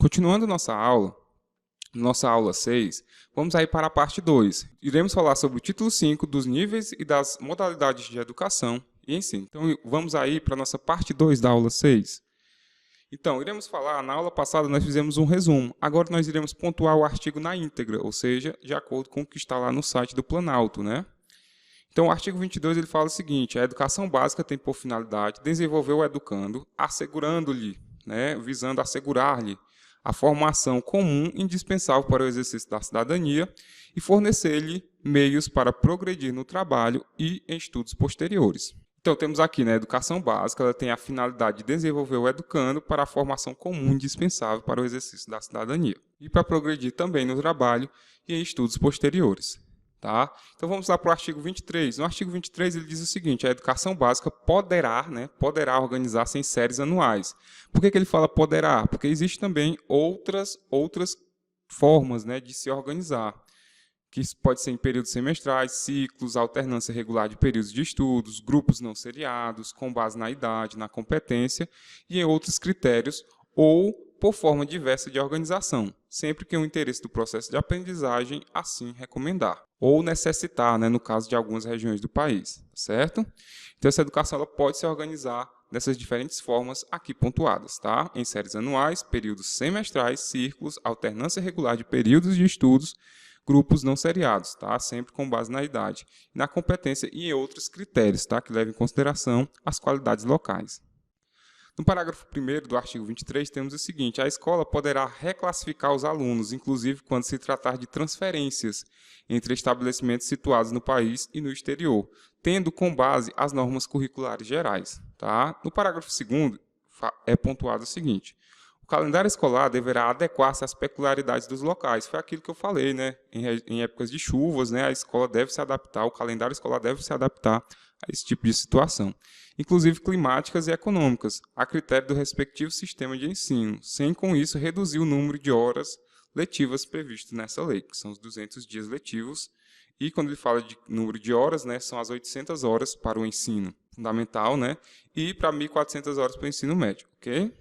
Continuando nossa aula 6, vamos aí para a parte 2. Iremos falar sobre o título 5 dos níveis e das modalidades de educação e ensino. Então, vamos aí para a nossa parte 2 da aula 6. Então, iremos falar, na aula passada nós fizemos um resumo, agora nós iremos pontuar o artigo na íntegra, ou seja, de acordo com o que está lá no site do Planalto, né? Então, o artigo 22 ele fala o seguinte: a educação básica tem por finalidade desenvolver o educando, assegurando-lhe, visando assegurar-lhe a formação comum indispensável para o exercício da cidadania e fornecer-lhe meios para progredir no trabalho e em estudos posteriores. Então, temos aqui, a educação básica, ela tem a finalidade de desenvolver o educando para a formação comum indispensável para o exercício da cidadania e para progredir também no trabalho e em estudos posteriores. Tá? Então, vamos lá para o artigo 23. No artigo 23, ele diz o seguinte: a educação básica poderá organizar-se em séries anuais. Por que ele fala poderá? Porque existem também outras formas, de se organizar, que pode ser em períodos semestrais, ciclos, alternância regular de períodos de estudos, grupos não seriados, com base na idade, na competência e em outros critérios, ou por forma diversa de organização, sempre que o interesse do processo de aprendizagem assim recomendar, ou necessitar, no caso de algumas regiões do país, certo? Então, essa educação ela pode se organizar dessas diferentes formas aqui pontuadas, tá? Em séries anuais, períodos semestrais, círculos, alternância regular de períodos de estudos, grupos não seriados, tá? Sempre com base na idade, na competência e em outros critérios, tá? Que levam em consideração as qualidades locais. No parágrafo 1º do artigo 23, temos o seguinte: a escola poderá reclassificar os alunos, inclusive quando se tratar de transferências entre estabelecimentos situados no país e no exterior, tendo como base as normas curriculares gerais. Tá? No parágrafo 2º, é pontuado o seguinte: o calendário escolar deverá adequar-se às peculiaridades dos locais. Foi aquilo que eu falei, em épocas de chuvas, a escola deve se adaptar, o calendário escolar deve se adaptar a esse tipo de situação, inclusive climáticas e econômicas, a critério do respectivo sistema de ensino, sem com isso reduzir o número de horas letivas previsto nessa lei, que são os 200 dias letivos, e quando ele fala de número de horas, são as 800 horas para o ensino fundamental, e para 1.400 horas para o ensino médio, ok?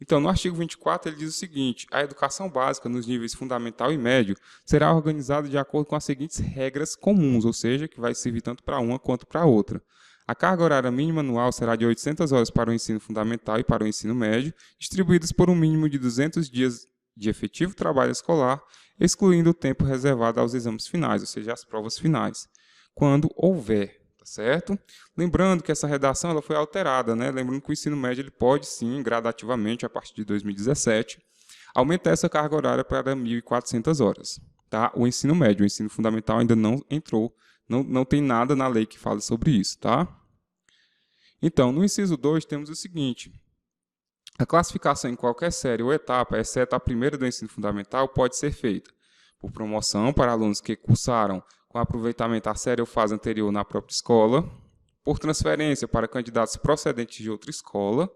Então, no artigo 24, ele diz o seguinte: a educação básica nos níveis fundamental e médio será organizada de acordo com as seguintes regras comuns, ou seja, que vai servir tanto para uma quanto para a outra. A carga horária mínima anual será de 800 horas para o ensino fundamental e para o ensino médio, distribuídas por um mínimo de 200 dias de efetivo trabalho escolar, excluindo o tempo reservado aos exames finais, ou seja, às provas finais, quando houver. Tá certo? Lembrando que essa redação ela foi alterada, Lembrando que o ensino médio ele pode, sim, gradativamente, a partir de 2017, aumentar essa carga horária para 1.400 horas. Tá? O ensino médio, o ensino fundamental ainda não entrou, não tem nada na lei que fale sobre isso. Tá? Então, no inciso 2, temos o seguinte: a classificação em qualquer série ou etapa, exceto a primeira do ensino fundamental, pode ser feita por promoção para alunos que cursaram com aproveitamento à série ou fase anterior na própria escola, por transferência para candidatos procedentes de outra escola,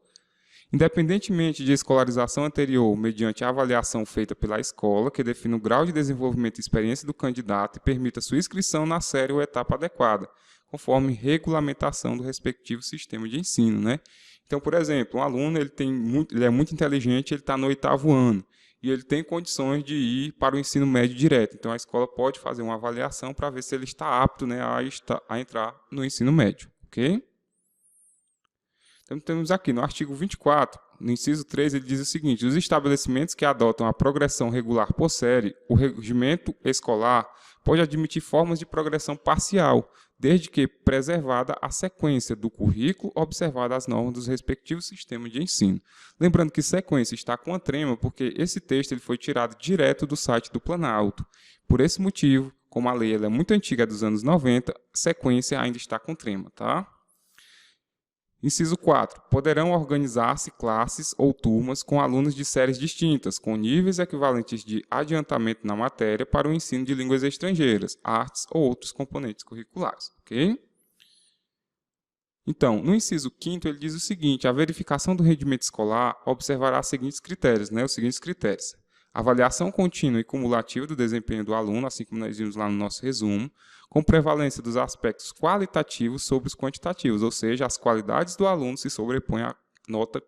independentemente de escolarização anterior, mediante a avaliação feita pela escola, que define o grau de desenvolvimento e experiência do candidato e permita sua inscrição na série ou etapa adequada, conforme regulamentação do respectivo sistema de ensino. Então, por exemplo, um aluno ele é muito inteligente, ele está no 8º ano, e ele tem condições de ir para o ensino médio direto. Então, a escola pode fazer uma avaliação para ver se ele está apto a entrar no ensino médio. Ok? Então, temos aqui no artigo 24, no inciso 3, ele diz o seguinte: os estabelecimentos que adotam a progressão regular por série, o regimento escolar pode admitir formas de progressão parcial, desde que preservada a sequência do currículo, observada as normas dos respectivos sistemas de ensino. Lembrando que sequência está com a trema, porque esse texto ele foi tirado direto do site do Planalto. Por esse motivo, como a lei ela é muito antiga, é dos anos 90, sequência ainda está com trema, tá? Inciso 4. Poderão organizar-se classes ou turmas com alunos de séries distintas, com níveis equivalentes de adiantamento na matéria para o ensino de línguas estrangeiras, artes ou outros componentes curriculares. Ok? Então, no inciso 5º, ele diz o seguinte: a verificação do rendimento escolar observará os seguintes critérios, avaliação contínua e cumulativa do desempenho do aluno, assim como nós vimos lá no nosso resumo, com prevalência dos aspectos qualitativos sobre os quantitativos, ou seja, as qualidades do aluno se sobrepõem à nota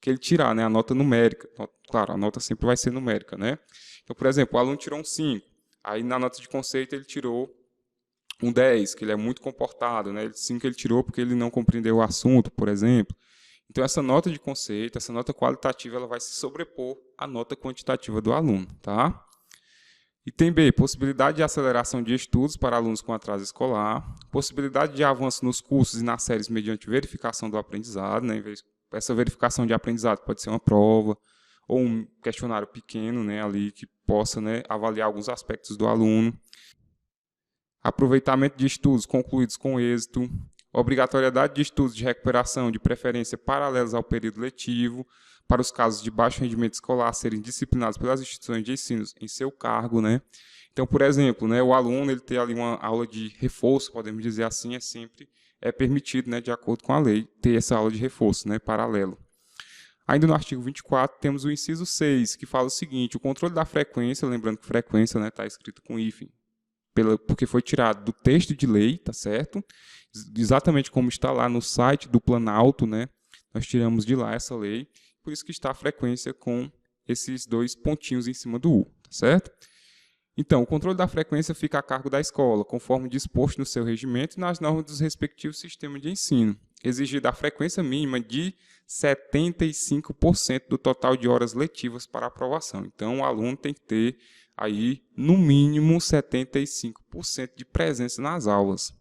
que ele tirar, né, a nota numérica. Claro, a nota sempre vai ser numérica, né? Então, por exemplo, o aluno tirou um 5, aí na nota de conceito ele tirou um 10, que ele é muito comportado, né? 5 ele tirou porque ele não compreendeu o assunto, por exemplo. Então, essa nota de conceito, essa nota qualitativa, ela vai se sobrepor à nota quantitativa do aluno, tá? Item B, possibilidade de aceleração de estudos para alunos com atraso escolar, possibilidade de avanço nos cursos e nas séries mediante verificação do aprendizado, né? Essa verificação de aprendizado pode ser uma prova ou um questionário pequeno, né, ali que possa, né, avaliar alguns aspectos do aluno. Aproveitamento de estudos concluídos com êxito, obrigatoriedade de estudos de recuperação, de preferência paralelos ao período letivo, para os casos de baixo rendimento escolar serem disciplinados pelas instituições de ensino em seu cargo, né? Então, por exemplo, né, o aluno ele ter ali uma aula de reforço, podemos dizer assim, sempre permitido, né, de acordo com a lei, ter essa aula de reforço, né, paralelo. Ainda no artigo 24, temos o inciso 6, que fala o seguinte: o controle da frequência, lembrando que frequência está escrito com hífen, porque foi tirado do texto de lei, tá certo? Exatamente como está lá no site do Planalto, né? Nós tiramos de lá essa lei, por isso que está a frequência com esses dois pontinhos em cima do U, tá certo? Então, o controle da frequência fica a cargo da escola, conforme disposto no seu regimento e nas normas dos respectivos sistemas de ensino, exigida a frequência mínima de 75% do total de horas letivas para aprovação. Então, o aluno tem que ter aí, no mínimo, 75% de presença nas aulas.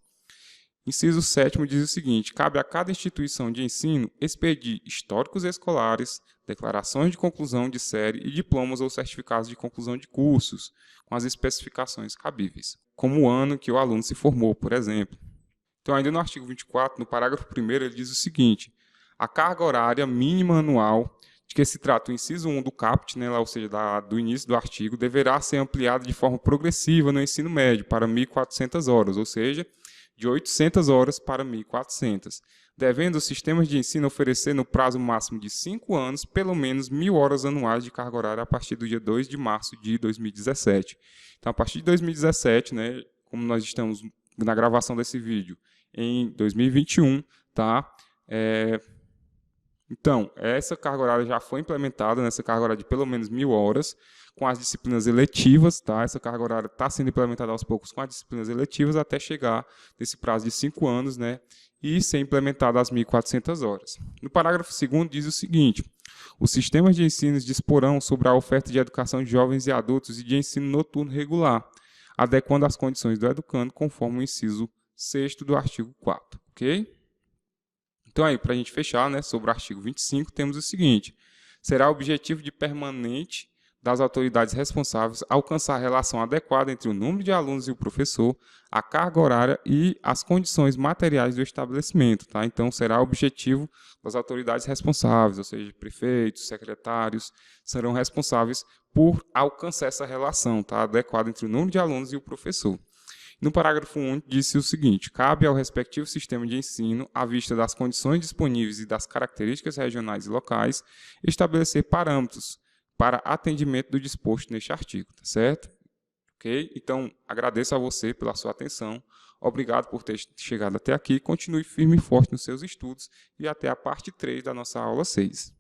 Inciso 7º diz o seguinte: cabe a cada instituição de ensino expedir históricos escolares, declarações de conclusão de série e diplomas ou certificados de conclusão de cursos, com as especificações cabíveis, como o ano que o aluno se formou, por exemplo. Então, ainda no artigo 24, no parágrafo 1º, ele diz o seguinte: a carga horária mínima anual de que se trata o inciso 1 do caput, né, ou seja, do início do artigo, deverá ser ampliada de forma progressiva no ensino médio para 1.400 horas, ou seja, de 800 horas para 1.400, devendo os sistemas de ensino oferecer no prazo máximo de 5 anos pelo menos 1.000 horas anuais de carga horária a partir do dia 2 de março de 2017. Então, a partir de 2017, né, como nós estamos na gravação desse vídeo em 2021, tá? Então, essa carga horária já foi implementada, nessa carga horária de pelo menos 1.000 horas, com as disciplinas eletivas, tá? Essa carga horária está sendo implementada aos poucos com as disciplinas eletivas até chegar nesse prazo de 5 anos, né? E ser implementada às 1.400 horas. No parágrafo 2º diz o seguinte: os sistemas de ensino disporão sobre a oferta de educação de jovens e adultos e de ensino noturno regular, adequando as condições do educando conforme o inciso 6º do artigo 4º, ok? Então, aí, para a gente fechar, né, sobre o artigo 25, temos o seguinte: será objetivo de permanente das autoridades responsáveis alcançar a relação adequada entre o número de alunos e o professor, a carga horária e as condições materiais do estabelecimento. Tá? Então, será objetivo das autoridades responsáveis, ou seja, prefeitos, secretários, serão responsáveis por alcançar essa relação, tá, adequada entre o número de alunos e o professor. No parágrafo 1, disse o seguinte: cabe ao respectivo sistema de ensino, à vista das condições disponíveis e das características regionais e locais, estabelecer parâmetros para atendimento do disposto neste artigo, tá certo? Ok? Então, agradeço a você pela sua atenção, obrigado por ter chegado até aqui, continue firme e forte nos seus estudos e até a parte 3 da nossa aula 6.